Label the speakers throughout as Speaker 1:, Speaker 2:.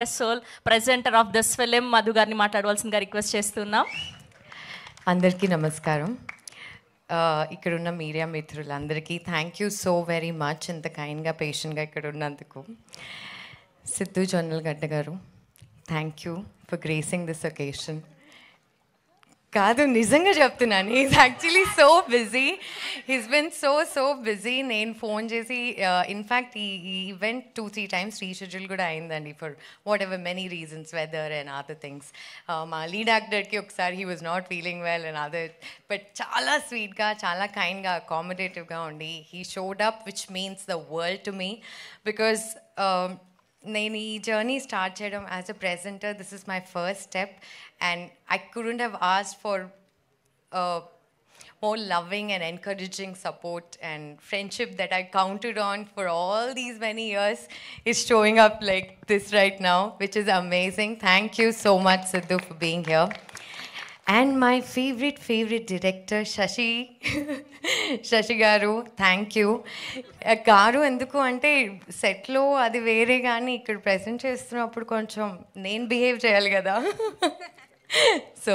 Speaker 1: Soul presenter of this film Madhu గారిని మాట్లాడవలసిందిగా request చేస్తున్నాం.
Speaker 2: అందరికీ నమస్కారం. ఇక్కడున్న మీడియా మిత్రులందరికీ thank you so very much ఇంత కైండ్గా పేషెంట్గా ఇక్కడ ఉన్నందుకు. సిద్ధు జొన్నలగడ్డ గారు, thank you for gracing this occasion. కాదు, నిజంగా చెప్తున్నాను, he's actually so busy, he's been so busy. నేను ఫోన్ చేసి ఇన్ఫ్యాక్ట్ ఈ ఈవెంట్ 2-3 టైమ్స్ రీషెడ్యూల్ కూడా అయిందండి for whatever many reasons, weather and other things. మా లీడ్ యాక్టర్కి ఒకసారి he was not feeling well and other, but చాలా స్వీట్గా, చాలా కైండ్గా, అకామిడేటివ్గా ఉండి he showed up, which means the world to me. Because నేను ఈ జర్నీ స్టార్ట్ చేయడం as a presenter, this is my first step and I couldn't have asked for more loving and encouraging support and friendship that I counted on for all these many years is showing up like this right now, which is amazing. Thank you so much, Siddhu, for being here. And my favorite director, Shashi garu, thank you. Garu enduku ante set lo adi vere gaani ikkada present chestunnappudu koncham nenu behave cheyali kada. So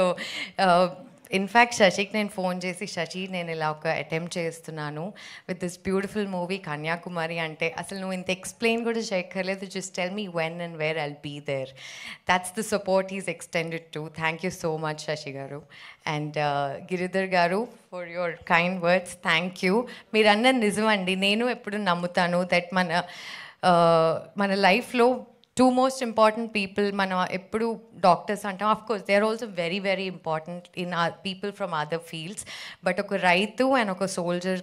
Speaker 2: in fact శశికి నేను phone చేసి, శశి నేను ఇలా ఒక attempt చేస్తున్నాను with this beautiful movie Kanyakumari అంటే, అసలు నువ్వు ఇంత ఎక్స్ప్లెయిన్ కూడా చేయక్కర్లేదు, just tell me when and where I'll be there. That's the support is extended to. Thank you so much Shashi garu. And Giridhar garu, for your kind words, thank you. మీరు అన్నది నిజమండి, నేను ఎప్పుడు నమ్ముతాను దట్ మన లైఫ్లో two most important people, మనం ఎప్పుడు డాక్టర్స్ అంటాం, of course they are also very important in people from other fields, but ఒక రైతు అండ్ ఒక soldier,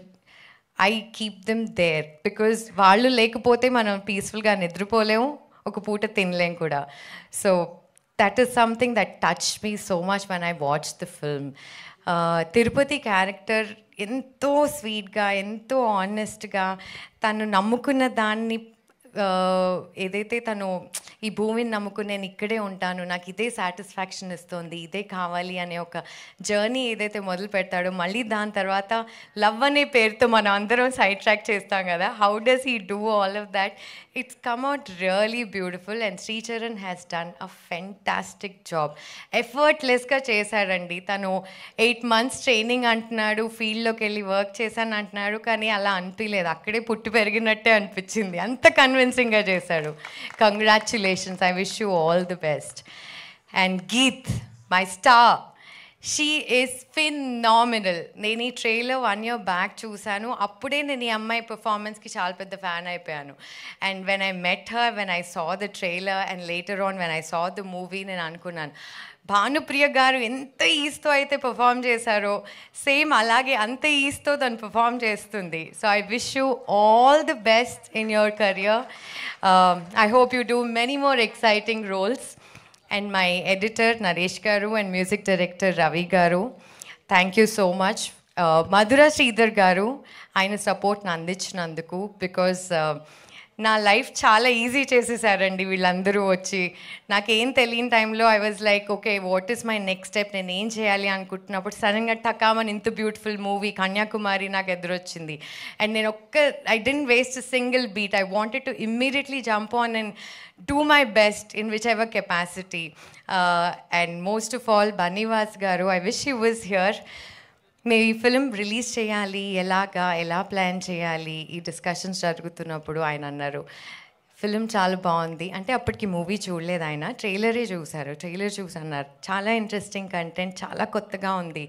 Speaker 2: I keep them there because వాళ్ళు లేకపోతే మనం పీస్ఫుల్గా నిద్రపోలేము, ఒక పూట తినలేం కూడా. So that is something that touch me so much when I watch the film. Tirupati character ఎంతో స్వీట్గా, ఎంతో ఆనెస్ట్గా, తను నమ్ముకున్న దాన్ని, ఏదైతే తను ఈ భూమిని నమ్ముకుని నేను ఇక్కడే ఉంటాను, నాకు ఇదే సాటిస్ఫాక్షన్ ఇస్తుంది, ఇదే కావాలి అనే ఒక జర్నీ ఏదైతే మొదలు పెడతాడో, మళ్ళీ దాని తర్వాత లవ్ అనే పేరుతో మనం అందరం సైడ్ ట్రాక్ చేస్తాం కదా, how does he do all of that? It's come out really beautiful and Sricharan has done a fantastic job. ఎఫర్ట్లెస్గా చేశాడండి. తను 8 months ట్రైనింగ్ అంటున్నాడు, ఫీల్డ్లోకి వెళ్ళి వర్క్ చేశాను అంటున్నాడు, కానీ అలా అనిపించలేదు, అక్కడే పుట్టి పెరిగినట్టే అనిపించింది, అంత కన్విన్సింగ్గా చేశాడు. Congratulations, I wish you all the best. And Geet, my star, she is phenomenal. నేను ఈ ట్రైలర్ 1 year బ్యాక్ చూశాను, అప్పుడే నేను ఈ అమ్మాయి పర్ఫార్మెన్స్కి చాలా పెద్ద ఫ్యాన్ అయిపోయాను. And when I met her, when I saw the trailer and later on when I saw the movie, నేను అనుకున్నాను, భానుప్రియ గారు ఎంత ఈస్తో అయితే పర్ఫామ్ చేశారో, సేమ్ అలాగే అంత ఈస్తో తను పర్ఫామ్ చేస్తుంది. So I wish you all the best in your career. I hope you do many more exciting roles. And my editor Naresh garu and music director Ravi garu, thank you so much. Madhura Sridhar garu, ఆయన support అందించినందుకు, because నా life చాలా easy చేసేసారండి వీళ్ళందరూ వచ్చి. నాకేం తెలియని టైంలో I was like, okay what is my next step, నేను ఏం చేయాలి అనుకుంటున్నప్పుడు సడన్గా టకామని ఇంత బ్యూటిఫుల్ మూవీ కన్యాకుమారి నాకు ఎదురొచ్చింది. అండ్ నేను I didn't waste a single beat, I wanted to immediately jump on and do my best in whichever capacity. And most of all, Banivas garu, I wish he was here. మేము ఈ film release చేయాలి, ఎలా plan చేయాలి, ఈ discussions జరుగుతున్నప్పుడు ఆయన అన్నారు, film చాలా బాగుంది అంటే, అప్పటికి మూవీ చూడలేదు ఆయన, ట్రైలరే చూశారు, ట్రైలర్ చూసి అన్నారు చాలా ఇంట్రెస్టింగ్ కంటెంట్, చాలా కొత్తగా ఉంది.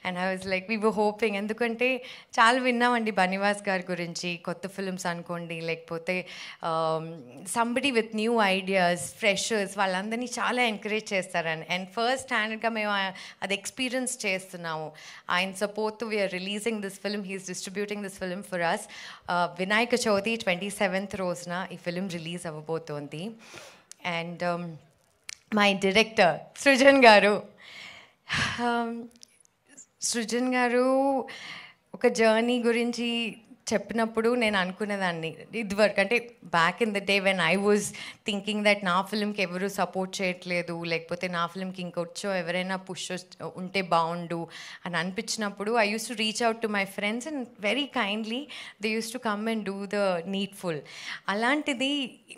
Speaker 2: And I was like, we were hoping, ఎందుకంటే చాలా విన్నామండి బనివాస్ గారి గురించి, కొత్త ఫిలిమ్స్ అనుకోండి, లేకపోతే somebody with new ideas, freshers, వాళ్ళందరినీ చాలా ఎంకరేజ్ చేస్తారని. అండ్ ఫస్ట్ హ్యాండ్గా మేము అది ఎక్స్పీరియన్స్ చేస్తున్నాము. ఆయన సపోర్ట్తో we are releasing this film, he is distributing this film for us. Vinayaka Chavithi 27th రోజున ఈ ఫిలిం రిలీజ్ అవ్వబోతోంది. And my director Srujan garu, Srujan గారు ఒక జర్నీ గురించి చెప్పినప్పుడు నేను అనుకునేదాన్ని ఇదివరకు, అంటే back in the day when I was thinking that నా ఫిల్మ్కి ఎవరు సపోర్ట్ చేయట్లేదు, లేకపోతే నా ఫిల్మ్కి ఇంకొచ్చో ఎవరైనా పుష్ ఉంటే బాగుండు అని అనిపించినప్పుడు I used to reach out to my friends and very kindly they used to come and do the needful. అలాంటిది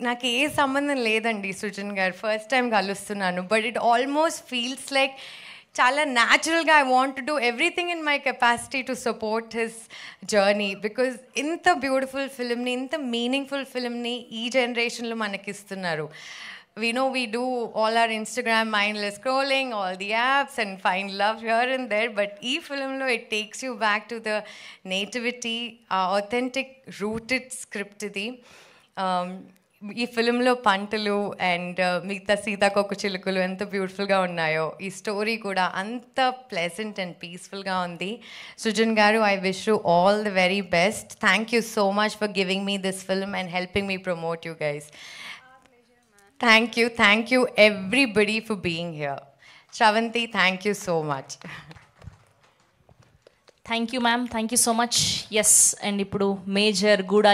Speaker 2: నాకు ఏ సంబంధం లేదండి సృజన్ గారు, ఫస్ట్ టైం కలుస్తున్నాను, but it almost feels like చాలా న్యాచురల్గా I want to do everything in my capacity to support his journey, because ఇంత beautiful ఫిల్మ్ని, ఇంత మీనింగ్ఫుల్ ఫిల్మ్ని ఈ జనరేషన్లో మనకి ఇస్తున్నారు. We know we do all our Instagram mindless scrolling, all the apps and find love here and there, but ee film lo it takes you back to the nativity, authentic rooted script idi. ఈ ఫిలింలో పంటలు and మిగతా సీతాకోక చిలుకలు ఎంత బ్యూటిఫుల్గా ఉన్నాయో, ఈ స్టోరీ కూడా అంత ప్లెజెంట్ అండ్ పీస్ఫుల్గా ఉంది. సృజన్ గారు, I wish you all the very best. Thank you so much for giving me this film and helping me promote you guys. Thank you everybody for being here. Sravanthi, thank you so much.
Speaker 1: Thank you ma'am, thank you so much. Yes, and ఇప్పుడు major గూడా